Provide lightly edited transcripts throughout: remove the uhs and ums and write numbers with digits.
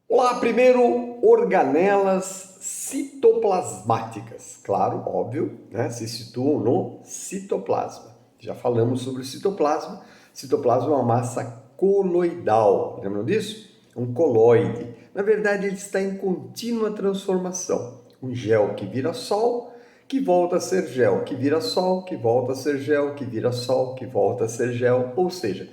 Olá, primeiro, organelas citoplasmáticas. Claro, óbvio, né? Se situam no citoplasma. Já falamos sobre o citoplasma. Citoplasma é uma massa coloidal. Lembram disso? Um coloide. Na verdade, ele está em contínua transformação. Um gel que vira sol, que volta a ser gel, que vira sol, que volta a ser gel, que vira sol, que volta a ser gel. Ou seja,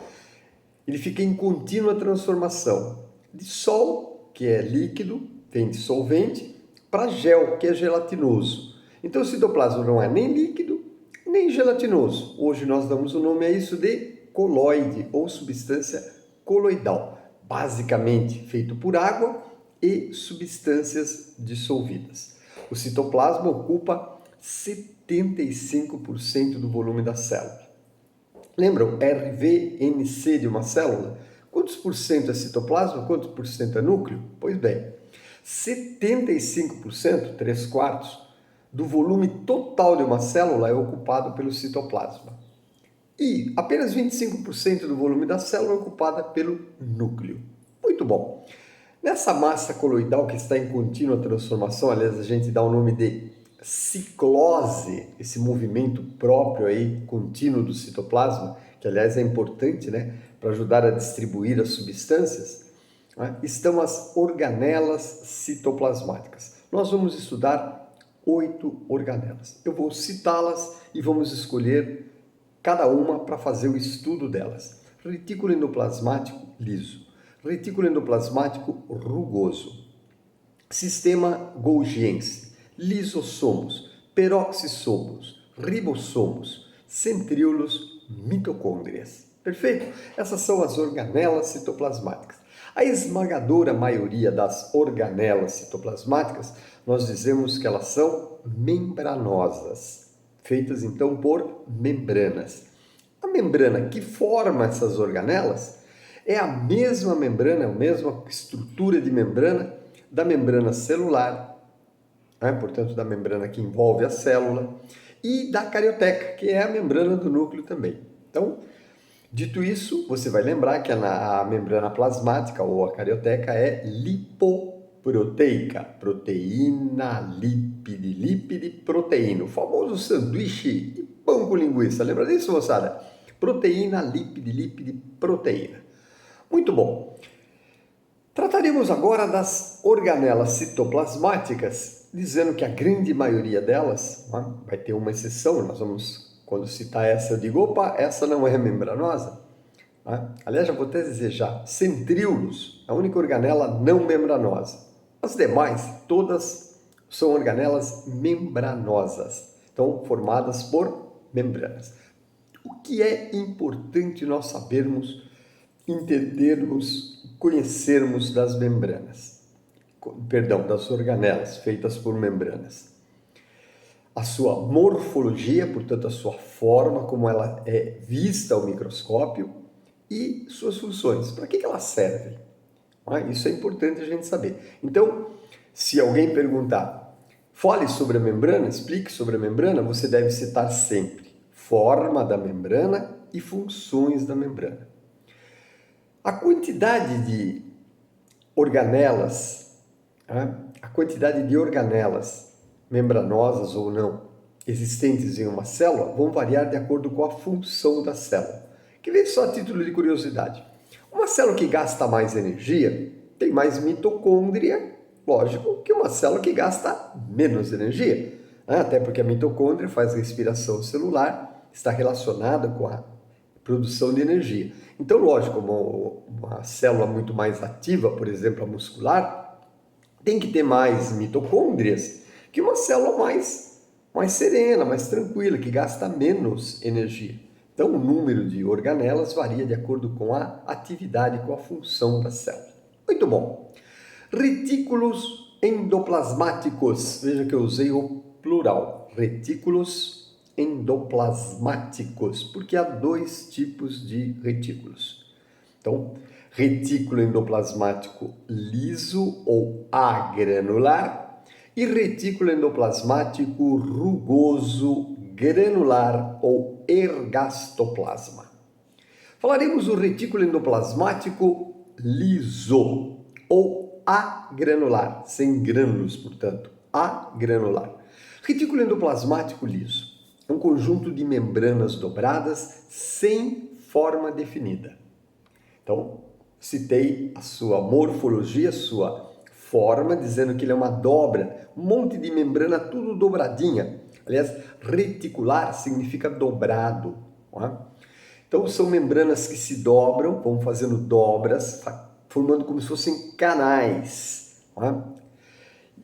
ele fica em contínua transformação de sol, que é líquido, vem de solvente, para gel, que é gelatinoso. Então o citoplasma não é nem líquido, nem gelatinoso. Hoje nós damos o nome a isso de coloide ou substância coloidal, basicamente feito por água e substâncias dissolvidas. O citoplasma ocupa 75% do volume da célula. Lembram RVNC de uma célula? Quantos por cento é citoplasma? Quantos por cento é núcleo? Pois bem, 75%, 3 quartos, do volume total de uma célula é ocupado pelo citoplasma. E apenas 25% do volume da célula é ocupada pelo núcleo. Muito bom. Nessa massa coloidal que está em contínua transformação, aliás, a gente dá o nome de ciclose, esse movimento próprio aí, contínuo do citoplasma, que aliás é importante, né, para ajudar a distribuir as substâncias, né, estão as organelas citoplasmáticas. Nós vamos estudar 8 organelas. Eu vou citá-las e vamos escolher cada uma para fazer o estudo delas. Retículo endoplasmático liso, retículo endoplasmático rugoso, sistema golgiense, lisossomos, peroxissomos, ribossomos, centríolos, mitocôndrias. Perfeito? Essas são as organelas citoplasmáticas. A esmagadora maioria das organelas citoplasmáticas, nós dizemos que elas são membranosas, feitas então por membranas. A membrana que forma essas organelas é a mesma membrana, a mesma estrutura de membrana da membrana celular, né? Portanto, da membrana que envolve a célula, e da carioteca, que é a membrana do núcleo também. Então, dito isso, você vai lembrar que a membrana plasmática ou a carioteca é lipoproteica, proteína, lípide, proteína, o famoso sanduíche de pão com linguiça. Lembra disso, moçada? Proteína, lípide, proteína. Muito bom. Trataremos agora das organelas citoplasmáticas, dizendo que a grande maioria delas, vai ter uma exceção, nós vamos, quando citar essa, eu digo, opa, essa não é membranosa. Aliás, já vou até dizer já, centríolos, a única organela não membranosa. As demais, todas são organelas membranosas, então formadas por membranas. O que é importante nós sabermos, entendermos, conhecermos das membranas, das organelas feitas por membranas? A sua morfologia, portanto, a sua forma, como ela é vista ao microscópio, e suas funções. Para que elas servem? Isso é importante a gente saber. Então, se alguém perguntar, fale sobre a membrana, explique sobre a membrana, você deve citar sempre forma da membrana e funções da membrana. A quantidade de organelas, membranosas ou não, existentes em uma célula, vão variar de acordo com a função da célula. Que vem só a título de curiosidade. Uma célula que gasta mais energia tem mais mitocôndria, lógico, que uma célula que gasta menos energia. Até porque a mitocôndria faz respiração celular, está relacionada com a produção de energia. Então, lógico, uma célula muito mais ativa, por exemplo, a muscular, tem que ter mais mitocôndrias que uma célula mais serena, mais tranquila, que gasta menos energia. Então, o número de organelas varia de acordo com a atividade, com a função da célula. Muito bom. Retículos endoplasmáticos. Veja que eu usei o plural. Retículos endoplasmáticos, porque há dois tipos de retículos. Então, retículo endoplasmático liso ou agranular e retículo endoplasmático rugoso, granular ou ergastoplasma. Falaremos do retículo endoplasmático liso ou agranular, sem grânulos, portanto, agranular. Retículo endoplasmático liso é um conjunto de membranas dobradas sem forma definida. Então, citei a sua morfologia, sua forma, dizendo que ele é uma dobra, um monte de membrana, tudo dobradinha. Aliás, reticular significa dobrado. Não é? Então, são membranas que se dobram, vão fazendo dobras, formando como se fossem canais. Não é?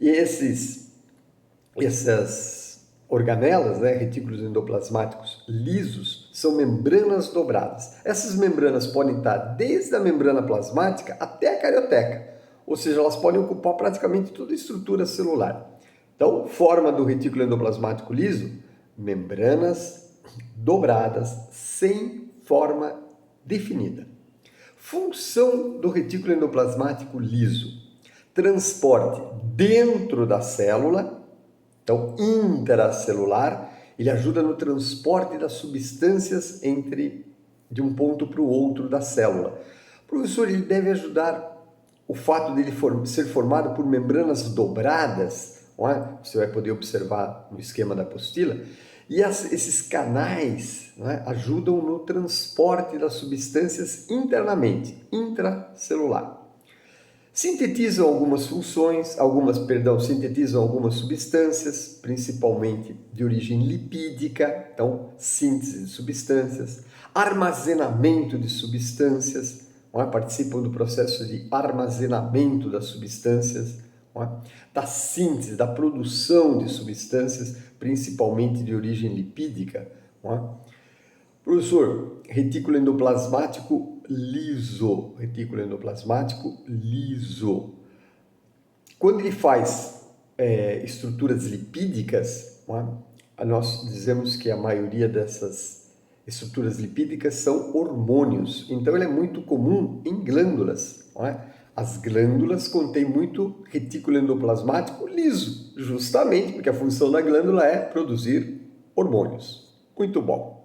E essas organelas, né, retículos endoplasmáticos lisos, são membranas dobradas. Essas membranas podem estar desde a membrana plasmática até a carioteca, ou seja, elas podem ocupar praticamente toda a estrutura celular. Então, forma do retículo endoplasmático liso, membranas dobradas sem forma definida. Função do retículo endoplasmático liso: transporte dentro da célula. Então, intracelular, ele ajuda no transporte das substâncias de um ponto para o outro da célula. Professor, ele deve ajudar o fato de ele ser formado por membranas dobradas, não é? Você vai poder observar no esquema da apostila, e esses canais, não é, ajudam no transporte das substâncias internamente, intracelular. Sintetizam algumas sintetizam algumas substâncias, principalmente de origem lipídica, então síntese de substâncias, armazenamento de substâncias, não é? Participam do processo de armazenamento das substâncias, não é? Da síntese, da produção de substâncias, principalmente de origem lipídica. Não é? Professor, retículo endoplasmático liso. Retículo endoplasmático liso. Quando ele faz estruturas lipídicas, nós dizemos que a maioria dessas estruturas lipídicas são hormônios. Então, ele é muito comum em glândulas. Não é? As glândulas contêm muito retículo endoplasmático liso, justamente porque a função da glândula é produzir hormônios. Muito bom.